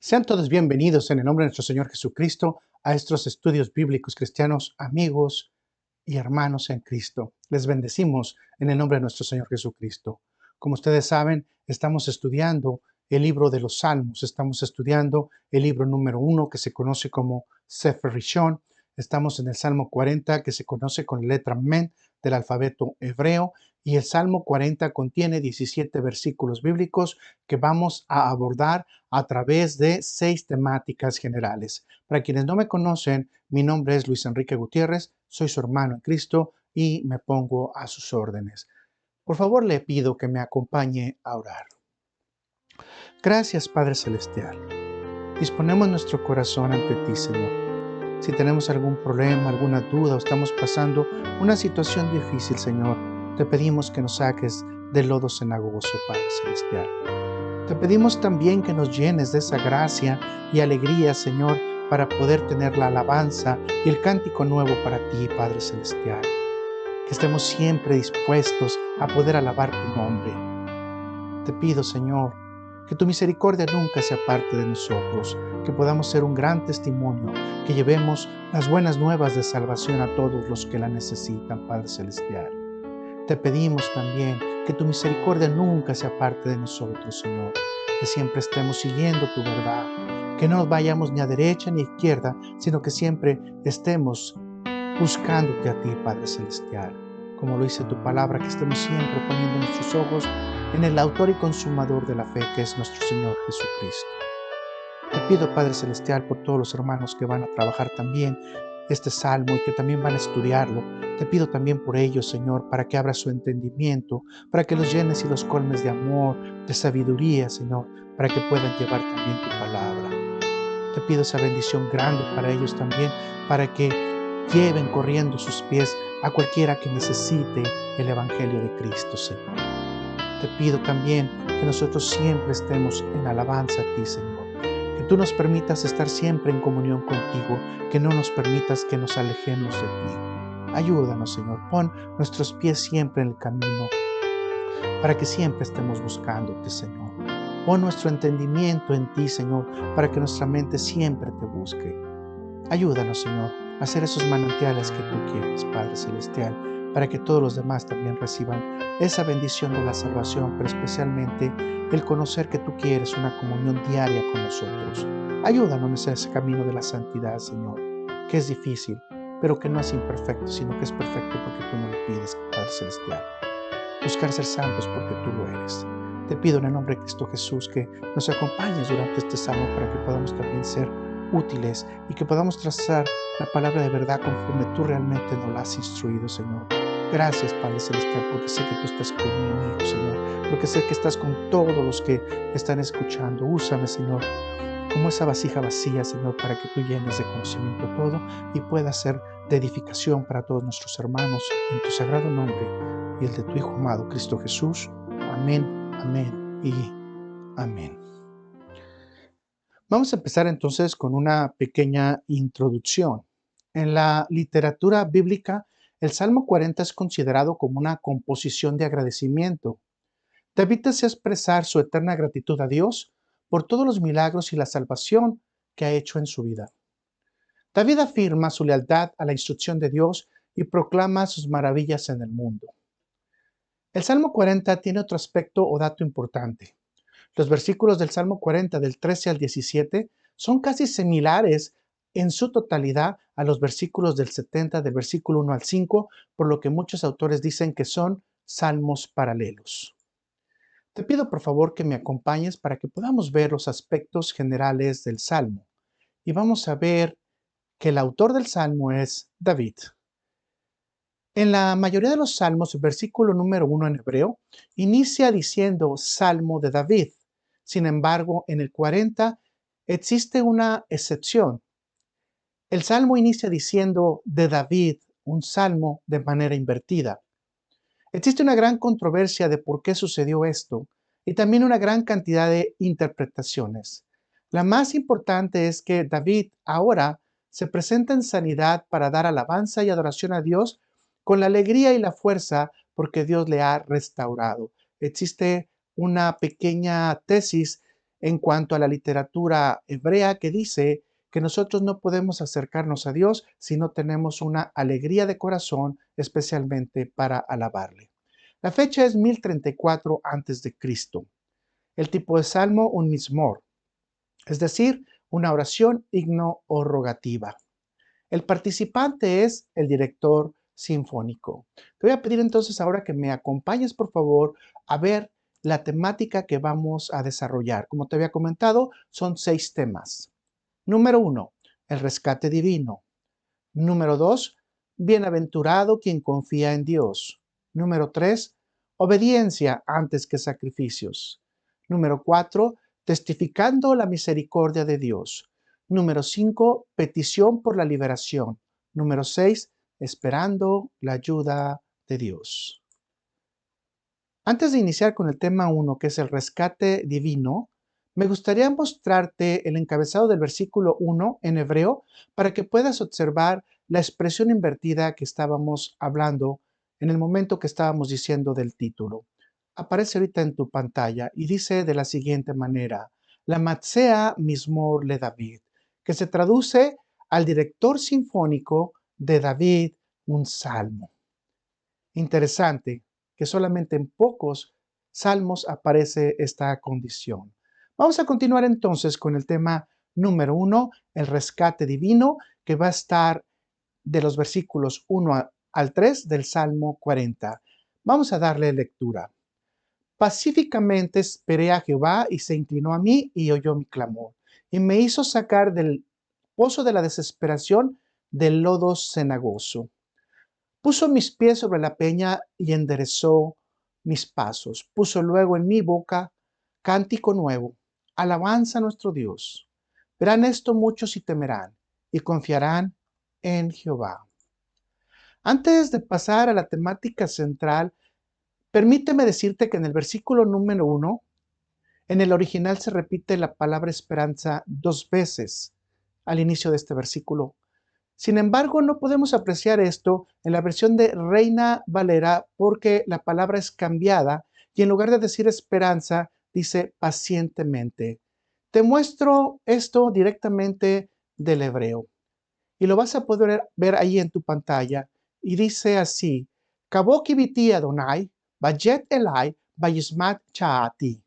Sean todos bienvenidos en el nombre de nuestro Señor Jesucristo a estos estudios bíblicos cristianos, amigos y hermanos en Cristo. Les bendecimos en el nombre de nuestro Señor Jesucristo. Como ustedes saben, estamos estudiando el libro de los Salmos. Estamos estudiando el libro número 1 que se conoce como Sefer Rishon. Estamos en el Salmo 40 que se conoce con la letra Men del alfabeto hebreo. Y el Salmo 40 contiene 17 versículos bíblicos que vamos a abordar a través de 6 temáticas generales. Para quienes no me conocen, mi nombre es Luis Enrique Gutiérrez, soy su hermano en Cristo y me pongo a sus órdenes. Por favor, le pido que me acompañe a orar. Gracias, Padre Celestial. Disponemos nuestro corazón ante ti, Señor. Si tenemos algún problema, alguna duda o estamos pasando una situación difícil, Señor, te pedimos que nos saques del lodo cenagoso, Padre Celestial. Te pedimos también que nos llenes de esa gracia y alegría, Señor, para poder tener la alabanza y el cántico nuevo para ti, Padre Celestial. Que estemos siempre dispuestos a poder alabar tu nombre. Te pido, Señor, que tu misericordia nunca se aparte de nosotros, que podamos ser un gran testimonio, que llevemos las buenas nuevas de salvación a todos los que la necesitan, Padre Celestial. Te pedimos también que tu misericordia nunca se aparte de nosotros, Señor, que siempre estemos siguiendo tu verdad, que no vayamos ni a derecha ni a izquierda, sino que siempre estemos buscándote a ti, Padre Celestial. Como lo dice tu palabra, que estemos siempre poniendo nuestros ojos en el autor y consumador de la fe, que es nuestro Señor Jesucristo. Te pido, Padre Celestial, por todos los hermanos que van a trabajar también este salmo y que también van a estudiarlo. Te pido también por ellos, Señor, para que abras su entendimiento, para que los llenes y los colmes de amor, de sabiduría, Señor, para que puedan llevar también tu palabra. Te pido esa bendición grande para ellos también, para que lleven corriendo sus pies a cualquiera que necesite el Evangelio de Cristo, Señor. Te pido también que nosotros siempre estemos en alabanza a ti, Señor. Que tú nos permitas estar siempre en comunión contigo, que no nos permitas que nos alejemos de ti. Ayúdanos, Señor. Pon nuestros pies siempre en el camino para que siempre estemos buscándote, Señor. Pon nuestro entendimiento en ti, Señor, para que nuestra mente siempre te busque. Ayúdanos, Señor, a hacer esos manantiales que tú quieres, Padre Celestial, para que todos los demás también reciban esa bendición de la salvación, pero especialmente el conocer que tú quieres una comunión diaria con nosotros. Ayúdanos en ese camino de la santidad, Señor, que es difícil, pero que no es imperfecto, sino que es perfecto porque tú no lo pides, Padre Celestial. Buscar ser santos porque tú lo eres. Te pido en el nombre de Cristo Jesús que nos acompañes durante este salmo para que podamos también ser útiles y que podamos trazar la palabra de verdad conforme tú realmente nos la has instruido, Señor. Gracias, Padre Celestial, porque sé que tú estás conmigo, Señor, porque sé que estás con todos los que están escuchando. Úsame, Señor, como esa vasija vacía, Señor, para que tú llenes de conocimiento todo y pueda ser de edificación para todos nuestros hermanos en tu sagrado nombre y el de tu Hijo amado, Cristo Jesús. Amén, amén y amén. Vamos a empezar entonces con una pequeña introducción. En la literatura bíblica, el Salmo 40 es considerado como una composición de agradecimiento. David desea expresar su eterna gratitud a Dios por todos los milagros y la salvación que ha hecho en su vida. David afirma su lealtad a la instrucción de Dios y proclama sus maravillas en el mundo. El Salmo 40 tiene otro aspecto o dato importante. Los versículos del Salmo 40 del 13 al 17 son casi similares en su totalidad a los versículos del 70 del versículo 1 al 5, por lo que muchos autores dicen que son salmos paralelos. Te pido por favor que me acompañes para que podamos ver los aspectos generales del Salmo. Y vamos a ver que el autor del Salmo es David. En la mayoría de los salmos, el versículo número 1 en hebreo inicia diciendo Salmo de David. Sin embargo, en el 40 existe una excepción. El salmo inicia diciendo de David, un salmo de manera invertida. Existe una gran controversia de por qué sucedió esto y también una gran cantidad de interpretaciones. La más importante es que David ahora se presenta en sanidad para dar alabanza y adoración a Dios con la alegría y la fuerza porque Dios le ha restaurado. Existe una pequeña tesis en cuanto a la literatura hebrea que dice que nosotros no podemos acercarnos a Dios si no tenemos una alegría de corazón, especialmente para alabarle. La fecha es 1034 a.C. El tipo de salmo, un mismor, es decir, una oración, himno o rogativa. El participante es el director sinfónico. Te voy a pedir entonces ahora que me acompañes, por favor, a ver la temática que vamos a desarrollar. Como te había comentado, son 6 temas. Número 1, el rescate divino. Número 2, bienaventurado quien confía en Dios. Número 3, obediencia antes que sacrificios. Número 4, testificando la misericordia de Dios. Número 5, petición por la liberación. Número 6, esperando la ayuda de Dios. Antes de iniciar con el tema 1, que es el rescate divino, me gustaría mostrarte el encabezado del versículo 1 en hebreo para que puedas observar la expresión invertida que estábamos hablando en el momento que estábamos diciendo del título. Aparece ahorita en tu pantalla y dice de la siguiente manera: la Matsea Mismor le David, que se traduce al director sinfónico de David, un salmo. Interesante que solamente en pocos salmos aparece esta condición. Vamos a continuar entonces con el tema número 1, el rescate divino, que va a estar de los versículos 1 al 3 del Salmo 40. Vamos a darle lectura. Pacíficamente esperé a Jehová y se inclinó a mí y oyó mi clamor, y me hizo sacar del pozo de la desesperación, del lodo cenagoso. Puso mis pies sobre la peña y enderezó mis pasos. Puso luego en mi boca cántico nuevo, alabanza a nuestro Dios. Verán esto muchos y temerán y confiarán en Jehová. Antes de pasar a la temática central, permíteme decirte que en el versículo número 1, en el original se repite la palabra esperanza 2 veces al inicio de este versículo. Sin embargo, no podemos apreciar esto en la versión de Reina Valera porque la palabra es cambiada y en lugar de decir esperanza, dice pacientemente. Te muestro esto directamente del hebreo y lo vas a poder ver ahí en tu pantalla y dice así: Kabok ibiti Adonai, Bajet Elai, Bayismat Chaati.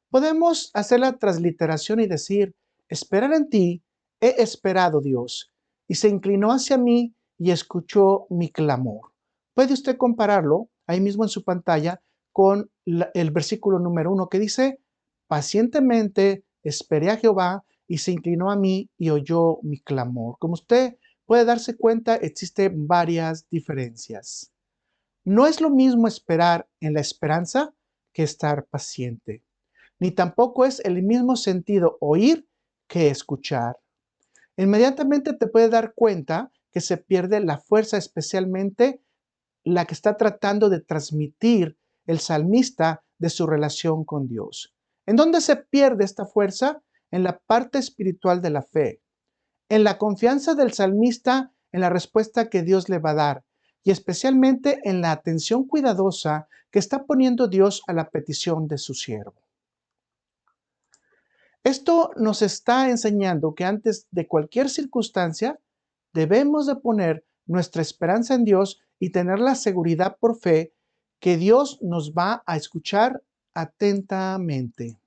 Podemos hacer la transliteración y decir: esperar en ti, he esperado, Dios, y se inclinó hacia mí y escuchó mi clamor. Puede usted compararlo ahí mismo en su pantalla con el versículo número 1 que dice: pacientemente esperé a Jehová y se inclinó a mí y oyó mi clamor. Como usted puede darse cuenta, existen varias diferencias. No es lo mismo esperar en la esperanza que estar paciente, ni tampoco es el mismo sentido oír que escuchar. Inmediatamente te puedes dar cuenta que se pierde la fuerza, especialmente la que está tratando de transmitir el salmista de su relación con Dios. ¿En dónde se pierde esta fuerza? En la parte espiritual de la fe, en la confianza del salmista en la respuesta que Dios le va a dar y especialmente en la atención cuidadosa que está poniendo Dios a la petición de su siervo. Esto nos está enseñando que antes de cualquier circunstancia debemos de poner nuestra esperanza en Dios y tener la seguridad por fe que Dios nos va a escuchar atentamente.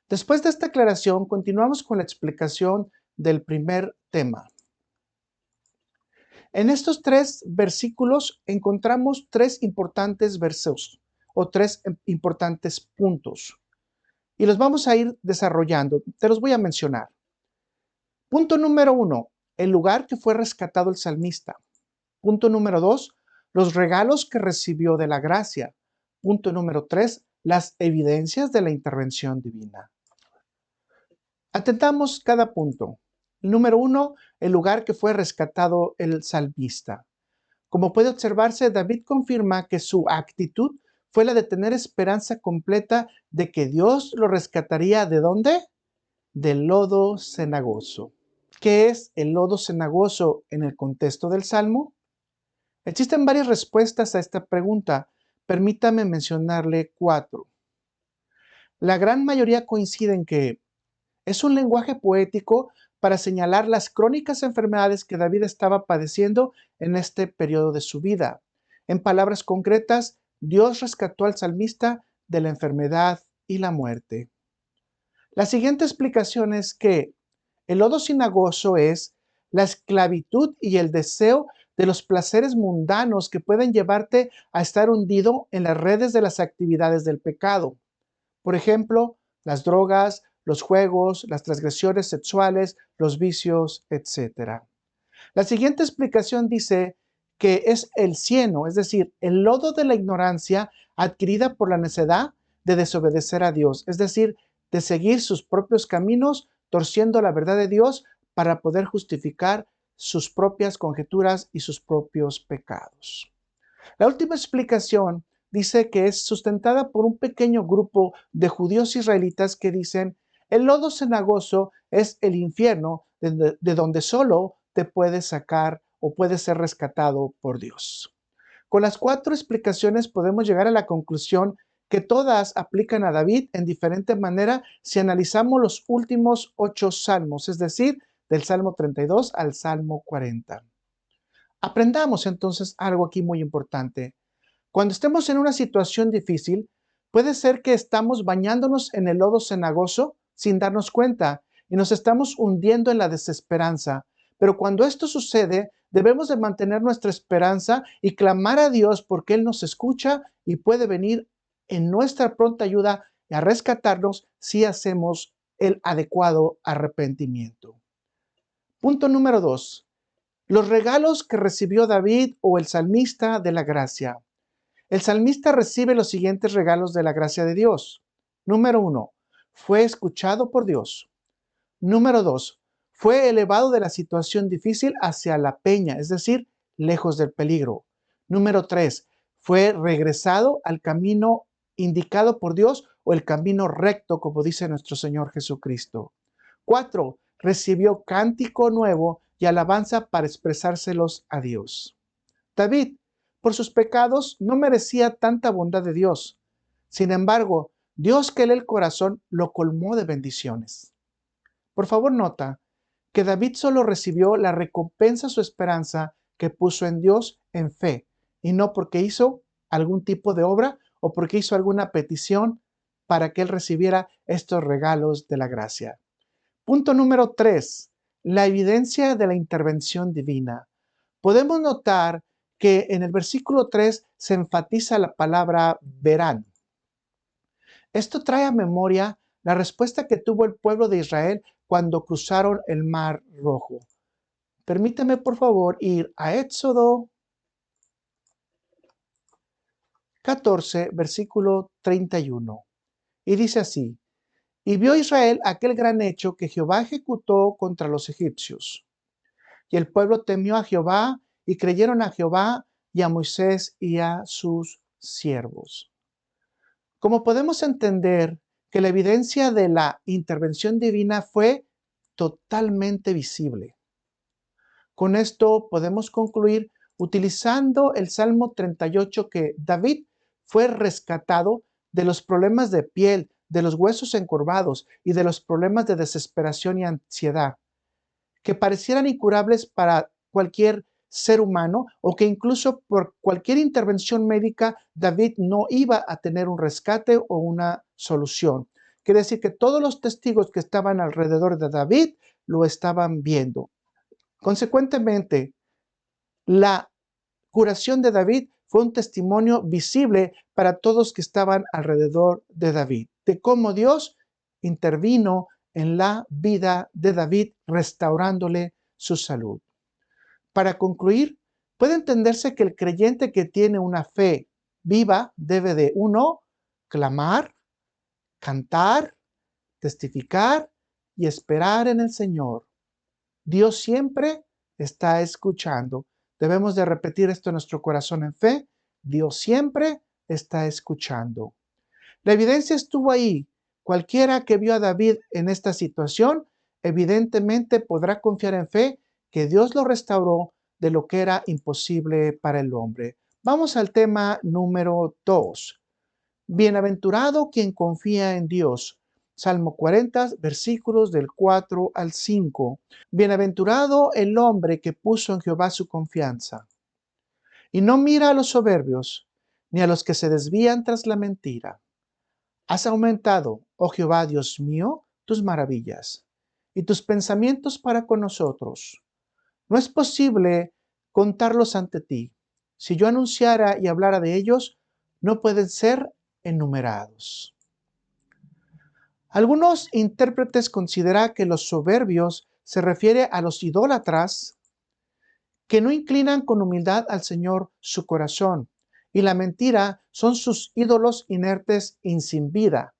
Después de esta aclaración, continuamos con la explicación del primer tema. En estos 3 versículos encontramos 3 importantes versos o 3 importantes puntos y los vamos a ir desarrollando. Te los voy a mencionar. Punto número 1, el lugar que fue rescatado el salmista. Punto número 2, los regalos que recibió de la gracia. Punto número 3, las evidencias de la intervención divina. Atentamos cada punto. Número 1, el lugar que fue rescatado el salmista. Como puede observarse, David confirma que su actitud fue la de tener esperanza completa de que Dios lo rescataría. ¿De dónde? Del lodo cenagoso. ¿Qué es el lodo cenagoso en el contexto del Salmo? Existen varias respuestas a esta pregunta. Permítame mencionarle 4. La gran mayoría coincide en que es un lenguaje poético para señalar las crónicas enfermedades que David estaba padeciendo en este periodo de su vida. En palabras concretas, Dios rescató al salmista de la enfermedad y la muerte. La siguiente explicación es que el lodo cenagoso es la esclavitud y el deseo de los placeres mundanos que pueden llevarte a estar hundido en las redes de las actividades del pecado. Por ejemplo, las drogas, los juegos, las transgresiones sexuales, los vicios, etc. La siguiente explicación dice que es el cieno, es decir, el lodo de la ignorancia adquirida por la necedad de desobedecer a Dios, es decir, de seguir sus propios caminos, torciendo la verdad de Dios para poder justificar sus propias conjeturas y sus propios pecados. La última explicación dice que es sustentada por un pequeño grupo de judíos israelitas que dicen, el lodo cenagoso es el infierno de donde solo te puedes sacar o puedes ser rescatado por Dios. Con las cuatro explicaciones podemos llegar a la conclusión que todas aplican a David en diferente manera si analizamos los últimos 8 salmos, es decir, del Salmo 32 al Salmo 40. Aprendamos entonces algo aquí muy importante. Cuando estemos en una situación difícil, puede ser que estamos bañándonos en el lodo cenagoso sin darnos cuenta y nos estamos hundiendo en la desesperanza. Pero cuando esto sucede, debemos de mantener nuestra esperanza y clamar a Dios porque Él nos escucha y puede venir en nuestra pronta ayuda a rescatarnos si hacemos el adecuado arrepentimiento. Punto número 2. Los regalos que recibió David o el salmista de la gracia. El salmista recibe los siguientes regalos de la gracia de Dios. Número 1. Fue escuchado por Dios. Número 2. Fue elevado de la situación difícil hacia la peña, es decir, lejos del peligro. Número 3. Fue regresado al camino indicado por Dios o el camino recto, como dice nuestro Señor Jesucristo. 4. Recibió cántico nuevo y alabanza para expresárselos a Dios. David, por sus pecados, no merecía tanta bondad de Dios. Sin embargo, Dios que lee el corazón lo colmó de bendiciones. Por favor, nota que David solo recibió la recompensa a su esperanza que puso en Dios en fe, y no porque hizo algún tipo de obra o porque hizo alguna petición para que él recibiera estos regalos de la gracia. Punto número 3. La evidencia de la intervención divina. Podemos notar que en el versículo 3 se enfatiza la palabra verán. Esto trae a memoria la respuesta que tuvo el pueblo de Israel cuando cruzaron el Mar Rojo. Permítame, por favor, ir a Éxodo 14, versículo 31. Y dice así, y vio Israel aquel gran hecho que Jehová ejecutó contra los egipcios. Y el pueblo temió a Jehová y creyeron a Jehová y a Moisés y a sus siervos. Como podemos entender que la evidencia de la intervención divina fue totalmente visible. Con esto podemos concluir utilizando el Salmo 38 que David fue rescatado de los problemas de piel, de los huesos encorvados y de los problemas de desesperación y ansiedad, que parecieran incurables para cualquier ser humano o que incluso por cualquier intervención médica David no iba a tener un rescate o una solución. Quiere decir que todos los testigos que estaban alrededor de David lo estaban viendo. Consecuentemente, la curación de David fue un testimonio visible para todos que estaban alrededor de David, de cómo Dios intervino en la vida de David, restaurándole su salud. Para concluir, puede entenderse que el creyente que tiene una fe viva debe de, 1, clamar, cantar, testificar y esperar en el Señor. Dios siempre está escuchando. Debemos de repetir esto en nuestro corazón en fe. Dios siempre está escuchando. La evidencia estuvo ahí. Cualquiera que vio a David en esta situación, evidentemente podrá confiar en fe que Dios lo restauró de lo que era imposible para el hombre. Vamos al tema número 2. Bienaventurado quien confía en Dios. Salmo 40, versículos del 4 al 5. Bienaventurado el hombre que puso en Jehová su confianza y no mira a los soberbios, ni a los que se desvían tras la mentira. Has aumentado, oh Jehová, Dios mío, tus maravillas y tus pensamientos para con nosotros. No es posible contarlos ante ti. Si yo anunciara y hablara de ellos, no pueden ser enumerados. Algunos intérpretes consideran que los soberbios se refiere a los idólatras que no inclinan con humildad al Señor su corazón, y la mentira son sus ídolos inertes y sin vida,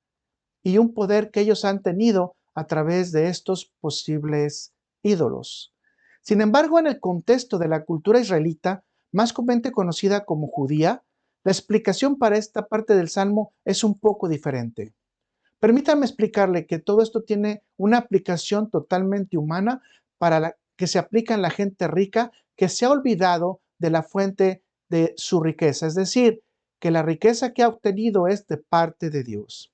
y un poder que ellos han tenido a través de estos posibles ídolos. Sin embargo, en el contexto de la cultura israelita, más comúnmente conocida como judía, la explicación para esta parte del Salmo es un poco diferente. Permítame explicarle que todo esto tiene una aplicación totalmente humana que se aplica en la gente rica que se ha olvidado de la fuente de su riqueza, es decir, que la riqueza que ha obtenido es de parte de Dios.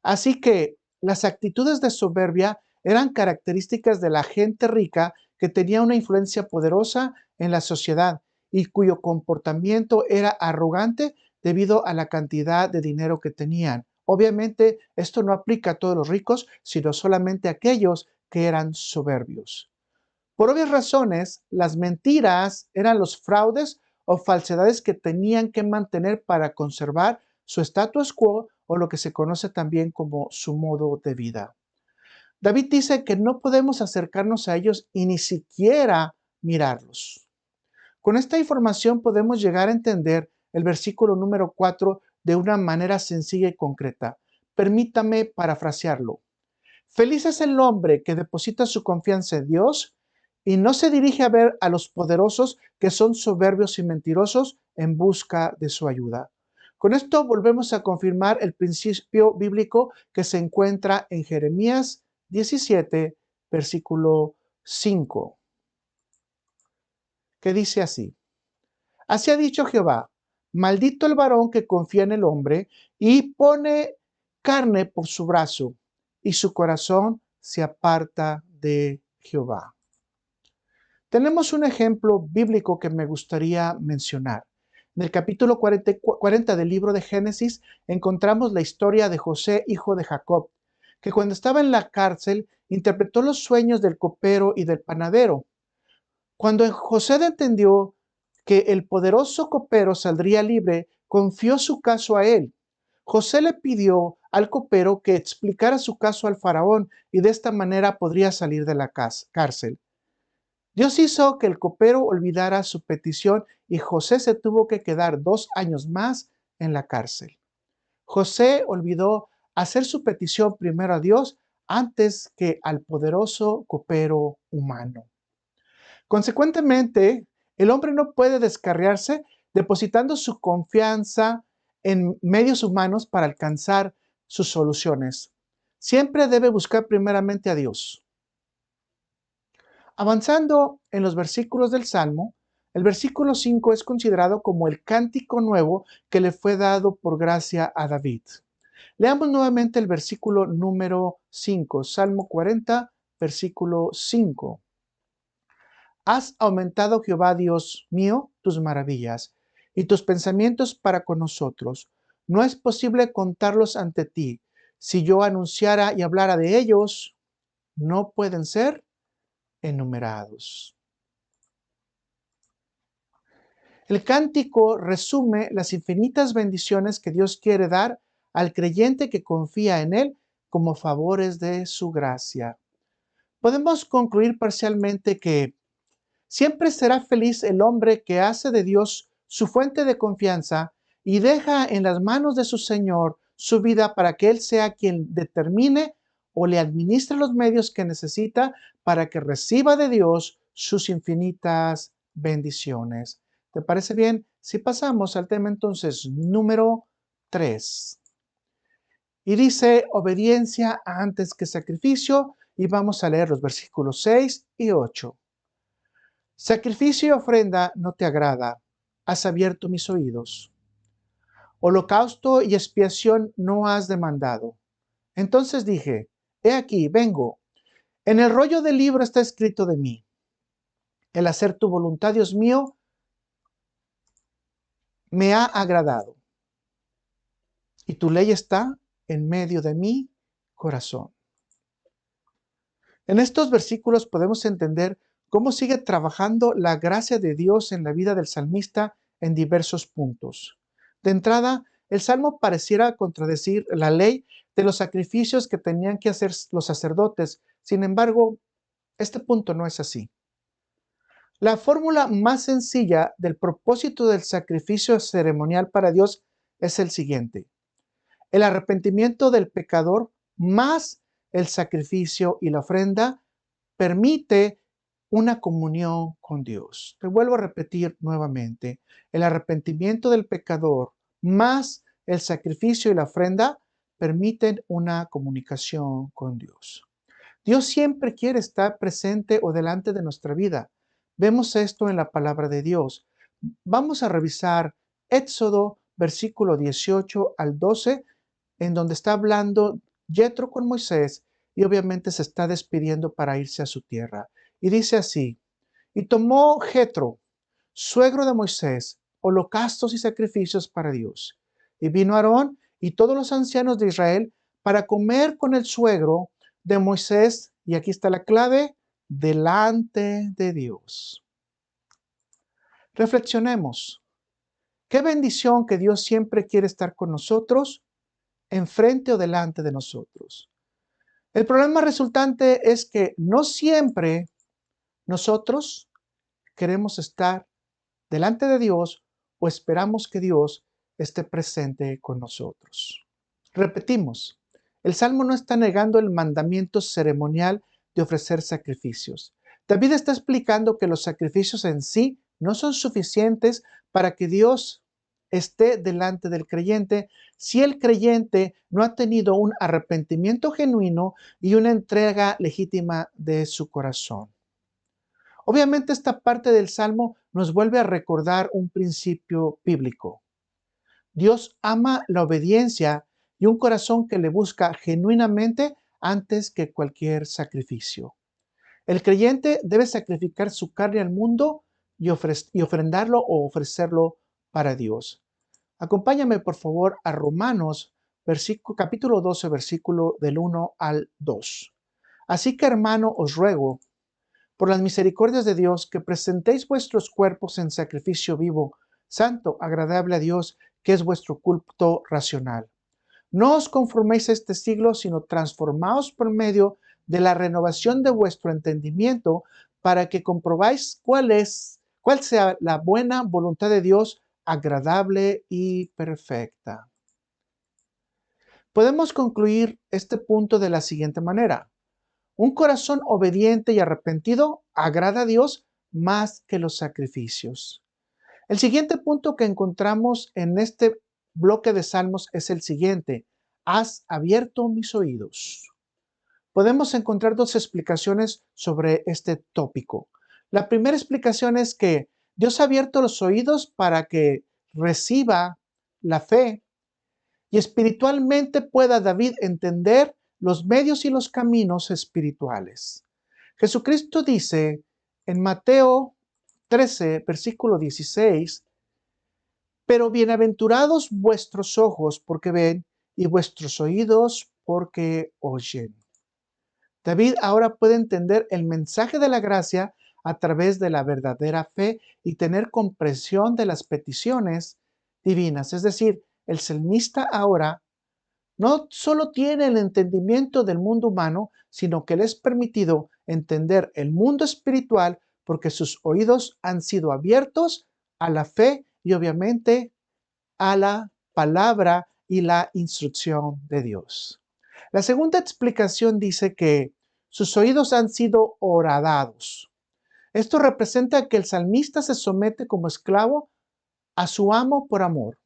Así que las actitudes de soberbia eran características de la gente rica que tenía una influencia poderosa en la sociedad y cuyo comportamiento era arrogante debido a la cantidad de dinero que tenían. Obviamente, esto no aplica a todos los ricos, sino solamente a aquellos que eran soberbios. Por obvias razones, las mentiras eran los fraudes o falsedades que tenían que mantener para conservar su status quo o lo que se conoce también como su modo de vida. David dice que no podemos acercarnos a ellos y ni siquiera mirarlos. Con esta información podemos llegar a entender el versículo número 4 de una manera sencilla y concreta. Permítame parafrasearlo. Feliz es el hombre que deposita su confianza en Dios y no se dirige a ver a los poderosos que son soberbios y mentirosos en busca de su ayuda. Con esto volvemos a confirmar el principio bíblico que se encuentra en Jeremías 17, versículo 5, que dice así: Así ha dicho Jehová, maldito el varón que confía en el hombre y pone carne por su brazo, y su corazón se aparta de Jehová. Tenemos un ejemplo bíblico que me gustaría mencionar. En el capítulo 40 del libro de Génesis encontramos la historia de José, hijo de Jacob, que cuando estaba en la cárcel interpretó los sueños del copero y del panadero. Cuando José entendió que el poderoso copero saldría libre, confió su caso a él. José le pidió al copero que explicara su caso al faraón y de esta manera podría salir de la cárcel. Dios hizo que el copero olvidara su petición y José se tuvo que quedar 2 años más en la cárcel. José olvidó hacer su petición primero a Dios antes que al poderoso copero humano. Consecuentemente, el hombre no puede descarriarse depositando su confianza en medios humanos para alcanzar sus soluciones. Siempre debe buscar primeramente a Dios. Avanzando en los versículos del Salmo, el versículo 5 es considerado como el cántico nuevo que le fue dado por gracia a David. Leamos nuevamente el versículo número 5, Salmo 40, versículo 5. Has aumentado, Jehová Dios mío, tus maravillas y tus pensamientos para con nosotros. No es posible contarlos ante ti. Si yo anunciara y hablara de ellos, no pueden ser enumerados. El cántico resume las infinitas bendiciones que Dios quiere dar al creyente que confía en Él como favores de su gracia. Podemos concluir parcialmente que siempre será feliz el hombre que hace de Dios su fuente de confianza y deja en las manos de su Señor su vida para que Él sea quien determine o le administre los medios que necesita para que reciba de Dios sus infinitas bendiciones. ¿Te parece bien? Si pasamos al tema entonces número 3. Y dice obediencia antes que sacrificio, y vamos a leer los versículos 6 y 8. Sacrificio y ofrenda no te agrada, has abierto mis oídos. holocausto y expiación no has demandado. Entonces dije, he aquí, vengo. En el rollo del libro está escrito de mí. El hacer tu voluntad, Dios mío, me ha agradado. Y tu ley está en medio de mi corazón. En estos versículos podemos entender cómo sigue trabajando la gracia de Dios en la vida del salmista en diversos puntos. De entrada, el salmo pareciera contradecir la ley de los sacrificios que tenían que hacer los sacerdotes. Sin embargo, este punto no es así. La fórmula más sencilla del propósito del sacrificio ceremonial para Dios es el siguiente: el arrepentimiento del pecador más el sacrificio y la ofrenda permite una comunión con Dios. Te vuelvo a repetir nuevamente: el arrepentimiento del pecador más el sacrificio y la ofrenda permiten una comunicación con Dios. Dios siempre quiere estar presente o delante de nuestra vida. Vemos esto en la palabra de Dios. Vamos a revisar Éxodo, versículo 18 al 12, en donde está hablando Jetro con Moisés y obviamente se está despidiendo para irse a su tierra. Y dice así: y tomó Jetro, suegro de Moisés, holocaustos y sacrificios para Dios. Y vino Aarón y todos los ancianos de Israel para comer con el suegro de Moisés, y aquí está la clave, delante de Dios. Reflexionemos. Qué bendición que Dios siempre quiere estar con nosotros, enfrente o delante de nosotros. El problema resultante es que no siempre nosotros queremos estar delante de Dios o esperamos que Dios esté presente con nosotros. Repetimos, el Salmo no está negando el mandamiento ceremonial de ofrecer sacrificios. David está explicando que los sacrificios en sí no son suficientes para que Dios esté delante del creyente si el creyente no ha tenido un arrepentimiento genuino y una entrega legítima de su corazón. Obviamente esta parte del Salmo nos vuelve a recordar un principio bíblico. Dios ama la obediencia y un corazón que le busca genuinamente antes que cualquier sacrificio. El creyente debe sacrificar su carne al mundo y ofrendarlo o ofrecerlo para Dios. Acompáñame por favor a Romanos capítulo 12, versículo del 1 al 2. Así que, hermano, os ruego por las misericordias de Dios, que presentéis vuestros cuerpos en sacrificio vivo, santo, agradable a Dios, que es vuestro culto racional. No os conforméis a este siglo, sino transformaos por medio de la renovación de vuestro entendimiento, para que comprobáis cuál sea la buena voluntad de Dios, agradable y perfecta. Podemos concluir este punto de la siguiente manera: un corazón obediente y arrepentido agrada a Dios más que los sacrificios. El siguiente punto que encontramos en este bloque de salmos es el siguiente: has abierto mis oídos. Podemos encontrar dos explicaciones sobre este tópico. La primera explicación es que Dios ha abierto los oídos para que reciba la fe y espiritualmente pueda David entender los medios y los caminos espirituales. Jesucristo dice en Mateo 13, versículo 16, pero bienaventurados vuestros ojos porque ven y vuestros oídos porque oyen. David ahora puede entender el mensaje de la gracia a través de la verdadera fe y tener comprensión de las peticiones divinas. Es decir, el salmista ahora no solo tiene el entendimiento del mundo humano, sino que le es permitido entender el mundo espiritual porque sus oídos han sido abiertos a la fe y obviamente a la palabra y la instrucción de Dios. La segunda explicación dice que sus oídos han sido horadados. Esto representa que el salmista se somete como esclavo a su amo por amor.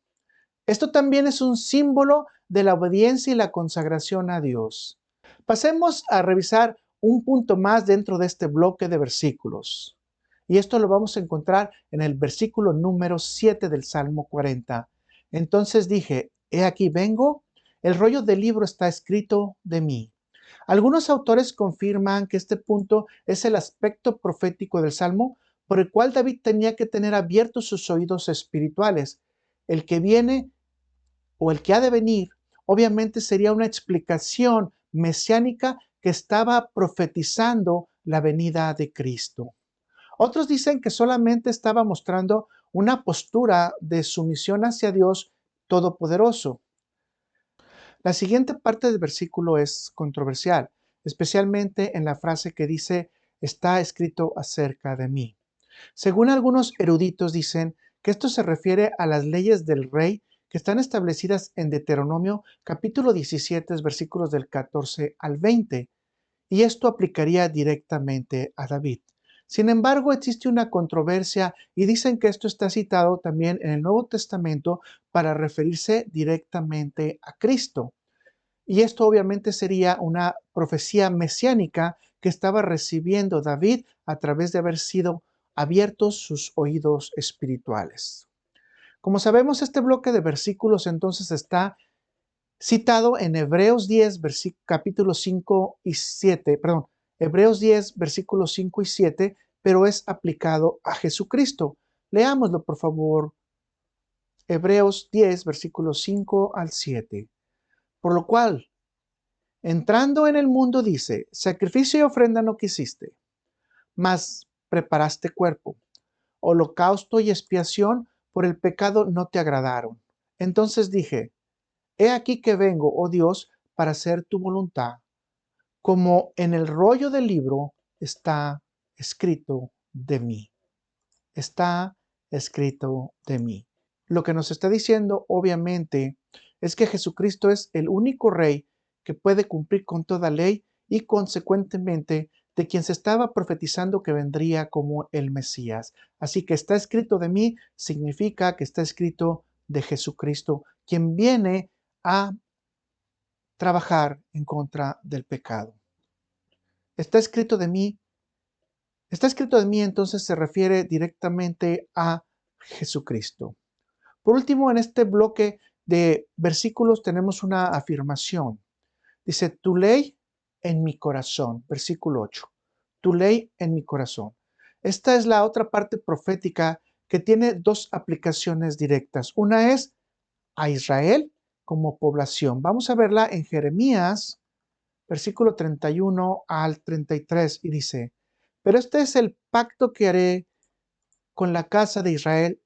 Esto también es un símbolo de la obediencia y la consagración a Dios. Pasemos a revisar un punto más dentro de este bloque de versículos. Y esto lo vamos a encontrar en el versículo número 7 del Salmo 40. Entonces dije, he aquí vengo, el rollo del libro está escrito de mí. Algunos autores confirman que este punto es el aspecto profético del Salmo por el cual David tenía que tener abiertos sus oídos espirituales. El que viene o el que ha de venir, obviamente sería una explicación mesiánica que estaba profetizando la venida de Cristo. Otros dicen que solamente estaba mostrando una postura de sumisión hacia Dios Todopoderoso. La siguiente parte del versículo es controversial, especialmente en la frase que dice, está escrito acerca de mí. Según algunos eruditos dicen que esto se refiere a las leyes del rey que están establecidas en Deuteronomio capítulo 17, versículos del 14 al 20, y esto aplicaría directamente a David. Sin embargo, existe una controversia y dicen que esto está citado también en el Nuevo Testamento para referirse directamente a Cristo. Y esto obviamente sería una profecía mesiánica que estaba recibiendo David a través de haber sido abiertos sus oídos espirituales. Como sabemos, este bloque de versículos entonces está citado en Hebreos 10, capítulos 5 y 7, perdón, Hebreos 10, versículos 5 y 7, pero es aplicado a Jesucristo. Leámoslo, por favor. Hebreos 10, versículos 5 al 7. Por lo cual, entrando en el mundo dice, sacrificio y ofrenda no quisiste, mas preparaste cuerpo. Holocausto y expiación por el pecado no te agradaron. Entonces dije, he aquí que vengo, oh Dios, para hacer tu voluntad, como en el rollo del libro está escrito de mí. Está escrito de mí. Lo que nos está diciendo, obviamente, es que Jesucristo es el único rey que puede cumplir con toda ley y consecuentemente de quien se estaba profetizando que vendría como el Mesías. Así que está escrito de mí significa que está escrito de Jesucristo, quien viene a trabajar en contra del pecado. Está escrito de mí. Está escrito de mí, entonces se refiere directamente a Jesucristo. Por último, en este bloque de versículos tenemos una afirmación. Dice, tu ley en mi corazón, versículo 8. Tu ley en mi corazón. Esta es la otra parte profética que tiene dos aplicaciones directas. Una es a Israel como población. Vamos a verla en Jeremías, versículo 31 al 33, y dice, pero este es el pacto que haré con la casa de Israel.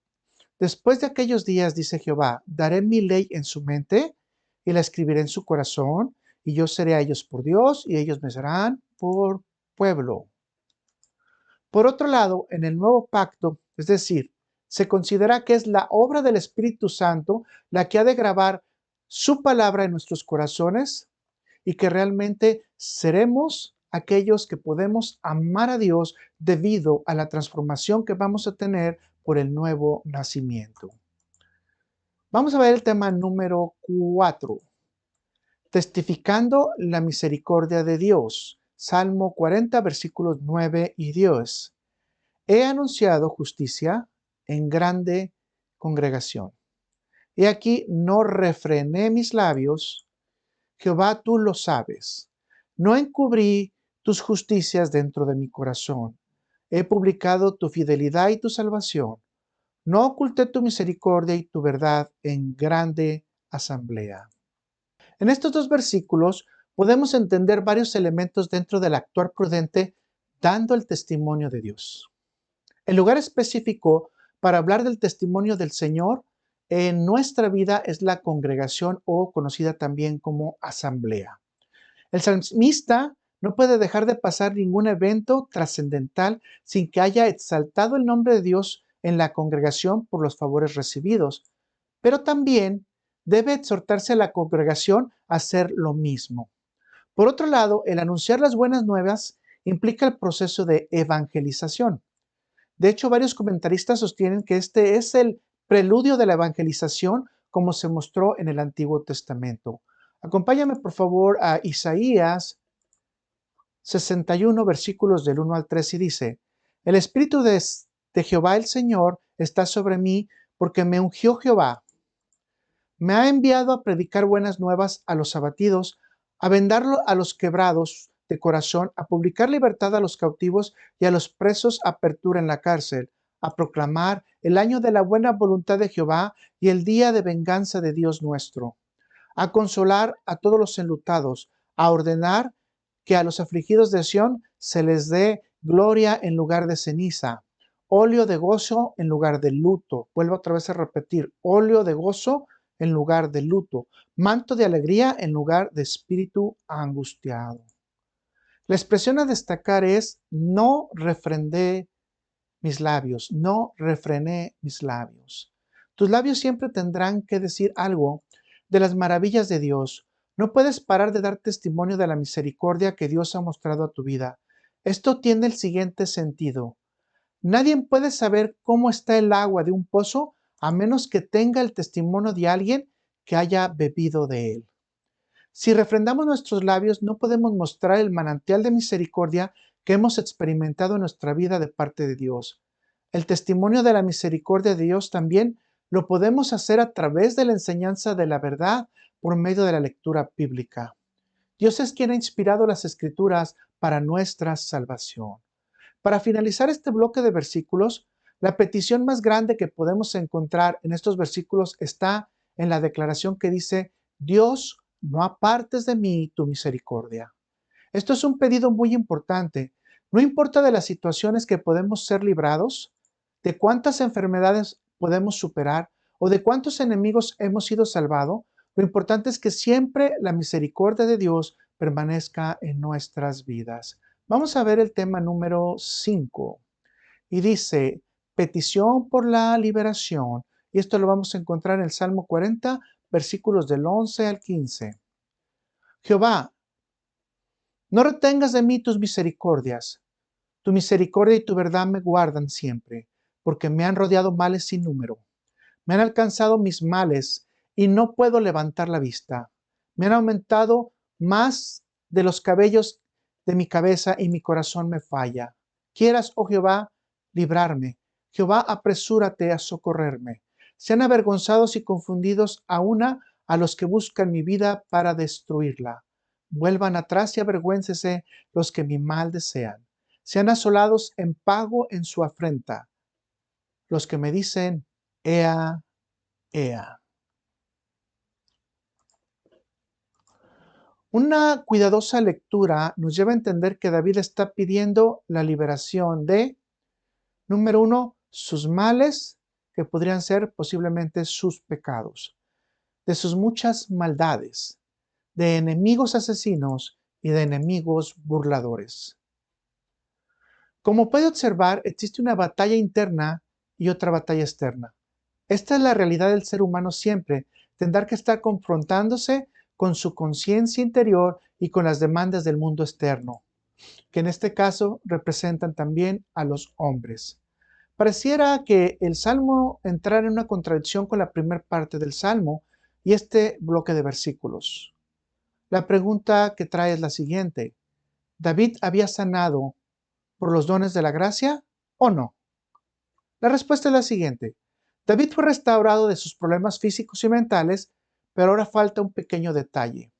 Después de aquellos días, dice Jehová, daré mi ley en su mente y la escribiré en su corazón, y yo seré a ellos por Dios y ellos me serán por pueblo. Por otro lado, en el nuevo pacto, es decir, se considera que es la obra del Espíritu Santo la que ha de grabar su palabra en nuestros corazones y que realmente seremos aquellos que podemos amar a Dios debido a la transformación que vamos a tener por el nuevo nacimiento. Vamos a ver el tema número 4. Testificando la misericordia de Dios. Salmo 40, versículos 9 y 10. He anunciado justicia en grande congregación. He aquí, no refrené mis labios. Jehová, tú lo sabes. No encubrí tus justicias dentro de mi corazón. He publicado tu fidelidad y tu salvación. No oculté tu misericordia y tu verdad en grande asamblea. En estos dos versículos podemos entender varios elementos dentro del actuar prudente dando el testimonio de Dios. El lugar específico para hablar del testimonio del Señor en nuestra vida es la congregación o conocida también como asamblea. El salmista no puede dejar de pasar ningún evento trascendental sin que haya exaltado el nombre de Dios en la congregación por los favores recibidos, pero también debe exhortarse a la congregación a hacer lo mismo. Por otro lado, el anunciar las buenas nuevas implica el proceso de evangelización. De hecho, varios comentaristas sostienen que este es el preludio de la evangelización como se mostró en el Antiguo Testamento. Acompáñame, por favor, a Isaías 61, versículos del 1 al 3, y dice, el Espíritu de Jehová el Señor está sobre mí porque me ungió Jehová Me ha enviado a predicar buenas nuevas a los abatidos, a vendarlo a los quebrados de corazón, a publicar libertad a los cautivos y a los presos apertura en la cárcel, a proclamar el año de la buena voluntad de Jehová y el día de venganza de Dios nuestro, a consolar a todos los enlutados, a ordenar que a los afligidos de Sión se les dé gloria en lugar de ceniza, óleo de gozo en lugar de luto. Vuelvo otra vez a repetir, óleo de gozo en lugar de luto, manto de alegría en lugar de espíritu angustiado. La expresión a destacar es: no refrendé mis labios, no refrené mis labios. Tus labios siempre tendrán que decir algo de las maravillas de Dios. No puedes parar de dar testimonio de la misericordia que Dios ha mostrado a tu vida. Esto tiene el siguiente sentido: nadie puede saber cómo está el agua de un pozo a menos que tenga el testimonio de alguien que haya bebido de él. Si refrendamos nuestros labios, no podemos mostrar el manantial de misericordia que hemos experimentado en nuestra vida de parte de Dios. El testimonio de la misericordia de Dios también lo podemos hacer a través de la enseñanza de la verdad por medio de la lectura bíblica. Dios es quien ha inspirado las Escrituras para nuestra salvación. Para finalizar este bloque de versículos, la petición más grande que podemos encontrar en estos versículos está en la declaración que dice: Dios, no apartes de mí tu misericordia. Esto es un pedido muy importante. No importa de las situaciones que podemos ser librados, de cuántas enfermedades podemos superar o de cuántos enemigos hemos sido salvados, lo importante es que siempre la misericordia de Dios permanezca en nuestras vidas. Vamos a ver el tema número 5 y dice: petición por la liberación. Y esto lo vamos a encontrar en el Salmo 40, versículos del 11 al 15. Jehová, no retengas de mí tus misericordias. Tu misericordia y tu verdad me guardan siempre, porque me han rodeado males sin número. Me han alcanzado mis males y no puedo levantar la vista. Me han aumentado más de los cabellos de mi cabeza y mi corazón me falla. Quieras, oh Jehová, librarme. Jehová, apresúrate a socorrerme. Sean avergonzados y confundidos a los que buscan mi vida para destruirla. Vuelvan atrás y avergüéncese los que mi mal desean. Sean asolados en pago en su afrenta los que me dicen: Ea, Ea. Una cuidadosa lectura nos lleva a entender que David está pidiendo la liberación de, número 1, sus males, que podrían ser posiblemente sus pecados, de sus muchas maldades, de enemigos asesinos y de enemigos burladores. Como puede observar, existe una batalla interna y otra batalla externa. Esta es la realidad del ser humano siempre: tendrá que estar confrontándose con su conciencia interior y con las demandas del mundo externo, que en este caso representan también a los hombres. Pareciera que el Salmo entrara en una contradicción con la primera parte del Salmo y este bloque de versículos. La pregunta que trae es la siguiente: ¿David había sanado por los dones de la gracia o no? La respuesta es la siguiente: David fue restaurado de sus problemas físicos y mentales, pero ahora falta un pequeño detalle.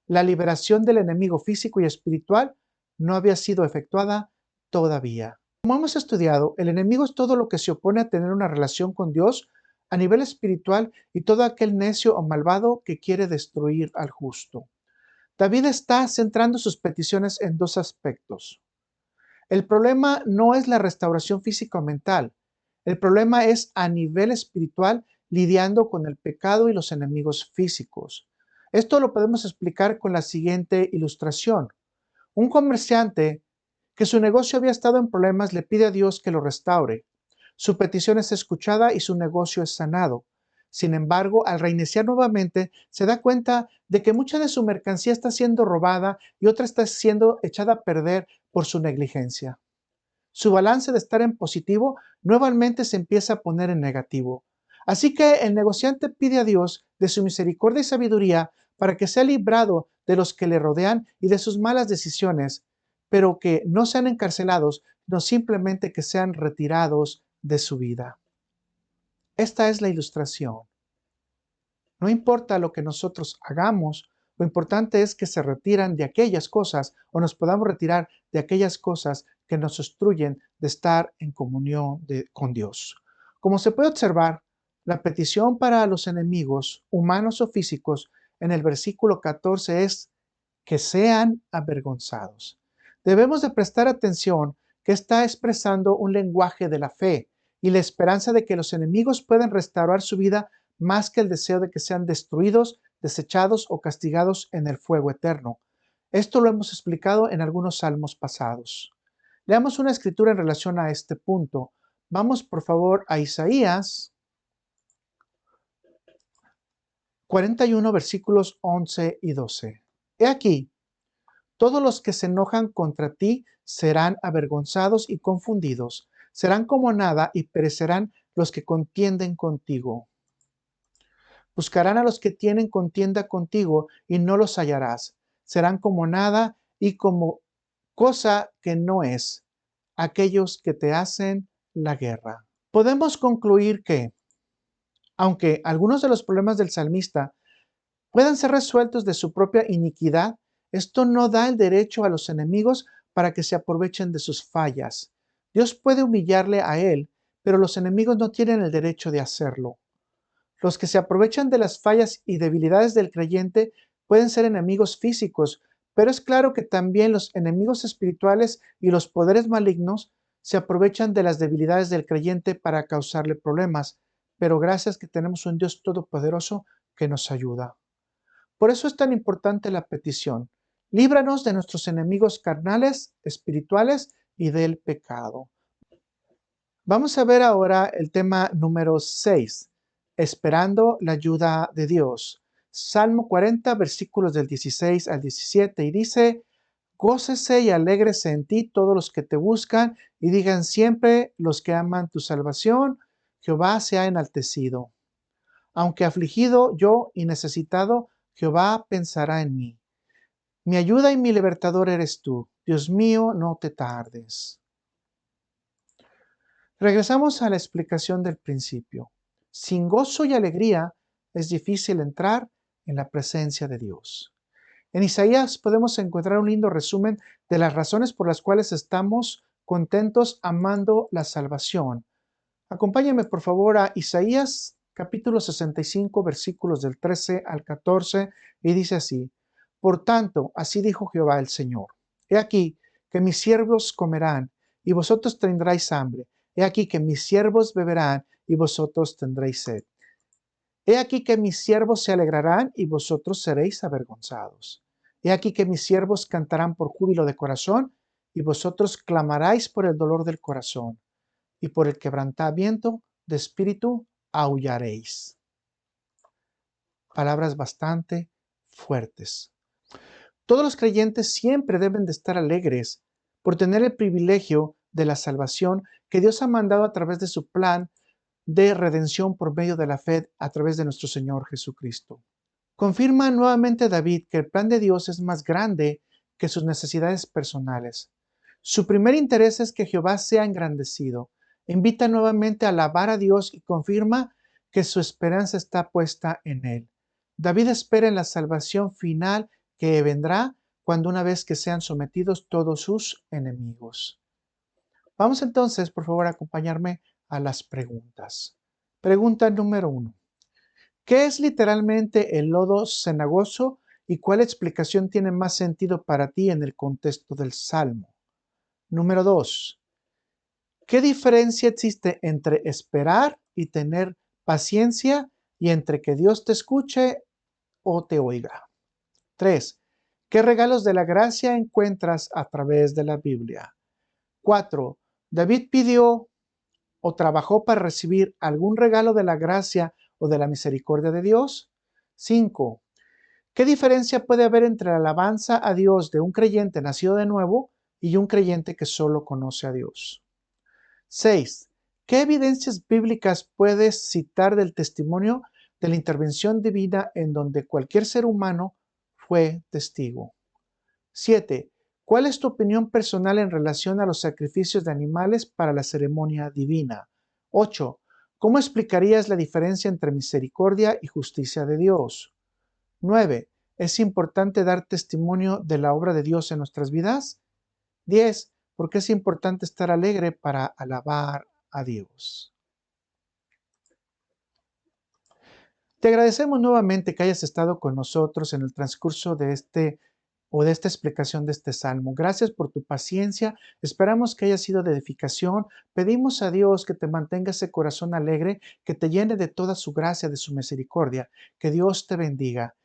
La liberación del enemigo físico y espiritual no había sido efectuada todavía. Como hemos estudiado, el enemigo es todo lo que se opone a tener una relación con Dios a nivel espiritual y todo aquel necio o malvado que quiere destruir al justo. David está centrando sus peticiones en dos aspectos. El problema no es la restauración física o mental. El problema es a nivel espiritual, lidiando con el pecado y los enemigos físicos. Esto lo podemos explicar con la siguiente ilustración. Un comerciante que su negocio había estado en problemas le pide a Dios que lo restaure. Su petición es escuchada y su negocio es sanado. Sin embargo, al reiniciar nuevamente, se da cuenta de que mucha de su mercancía está siendo robada y otra está siendo echada a perder por su negligencia. Su balance de estar en positivo nuevamente se empieza a poner en negativo. Así que el negociante pide a Dios de su misericordia y sabiduría para que sea librado de los que le rodean y de sus malas decisiones, pero que no sean encarcelados, no simplemente que sean retirados de su vida. Esta es la ilustración. No importa lo que nosotros hagamos, lo importante es que se retiran de aquellas cosas o nos podamos retirar de aquellas cosas que nos obstruyen de estar en comunión con Dios. Como se puede observar, la petición para los enemigos, humanos o físicos, en el versículo 14 es que sean avergonzados. Debemos de prestar atención que está expresando un lenguaje de la fe y la esperanza de que los enemigos pueden restaurar su vida más que el deseo de que sean destruidos, desechados o castigados en el fuego eterno. Esto lo hemos explicado en algunos salmos pasados. Leamos una escritura en relación a este punto. Vamos por favor a Isaías 41 versículos 11 y 12. He aquí, todos los que se enojan contra ti serán avergonzados y confundidos, serán como nada y perecerán los que contienden contigo. Buscarán a los que tienen contienda contigo y no los hallarás. Serán como nada y como cosa que no es, aquellos que te hacen la guerra. Podemos concluir que, aunque algunos de los problemas del salmista puedan ser resueltos de su propia iniquidad, esto no da el derecho a los enemigos para que se aprovechen de sus fallas. Dios puede humillarle a él, pero los enemigos no tienen el derecho de hacerlo. Los que se aprovechan de las fallas y debilidades del creyente pueden ser enemigos físicos, pero es claro que también los enemigos espirituales y los poderes malignos se aprovechan de las debilidades del creyente para causarle problemas, pero gracias que tenemos un Dios todopoderoso que nos ayuda. Por eso es tan importante la petición. Líbranos de nuestros enemigos carnales, espirituales y del pecado. Vamos a ver ahora el tema número 6, esperando la ayuda de Dios. Salmo 40, versículos del 16 al 17, y dice, gócese y alégrese en ti todos los que te buscan, y digan siempre los que aman tu salvación, Jehová se ha enaltecido. Aunque afligido yo y necesitado, Jehová pensará en mí. Mi ayuda y mi libertador eres tú. Dios mío, no te tardes. Regresamos a la explicación del principio. Sin gozo y alegría es difícil entrar en la presencia de Dios. En Isaías podemos encontrar un lindo resumen de las razones por las cuales estamos contentos amando la salvación. Acompáñame por favor a Isaías capítulo 65 versículos del 13 al 14 y dice así, por tanto, así dijo Jehová el Señor, he aquí que mis siervos comerán y vosotros tendréis hambre, he aquí que mis siervos beberán y vosotros tendréis sed. He aquí que mis siervos se alegrarán y vosotros seréis avergonzados. He aquí que mis siervos cantarán por júbilo de corazón y vosotros clamaráis por el dolor del corazón y por el quebrantamiento de espíritu aullaréis. Palabras bastante fuertes. Todos los creyentes siempre deben de estar alegres por tener el privilegio de la salvación que Dios ha mandado a través de su plan de redención por medio de la fe a través de nuestro Señor Jesucristo. Confirma nuevamente David que el plan de Dios es más grande que sus necesidades personales. Su primer interés es que Jehová sea engrandecido. Invita nuevamente a alabar a Dios y confirma que su esperanza está puesta en Él. David espera en la salvación final que vendrá cuando una vez que sean sometidos todos sus enemigos. Vamos entonces, por favor, a acompañarme a las preguntas. Pregunta número 1. ¿Qué es literalmente el lodo cenagoso y cuál explicación tiene más sentido para ti en el contexto del Salmo? Número 2. ¿Qué diferencia existe entre esperar y tener paciencia y entre que Dios te escuche o te oiga? 3. ¿Qué regalos de la gracia encuentras a través de la Biblia? 4. ¿David pidió o trabajó para recibir algún regalo de la gracia o de la misericordia de Dios? 5. ¿Qué diferencia puede haber entre la alabanza a Dios de un creyente nacido de nuevo y un creyente que solo conoce a Dios? 6. ¿Qué evidencias bíblicas puedes citar del testimonio de la intervención divina en donde cualquier ser humano fue testigo? 7. ¿Cuál es tu opinión personal en relación a los sacrificios de animales para la ceremonia divina? 8. ¿Cómo explicarías la diferencia entre misericordia y justicia de Dios? 9. ¿Es importante dar testimonio de la obra de Dios en nuestras vidas? 10. ¿Por qué es importante estar alegre para alabar a Dios? Te agradecemos nuevamente que hayas estado con nosotros en el transcurso de de esta explicación de este salmo. Gracias por tu paciencia. Esperamos que haya sido de edificación. Pedimos a Dios que te mantenga ese corazón alegre, que te llene de toda su gracia, de su misericordia. Que Dios te bendiga.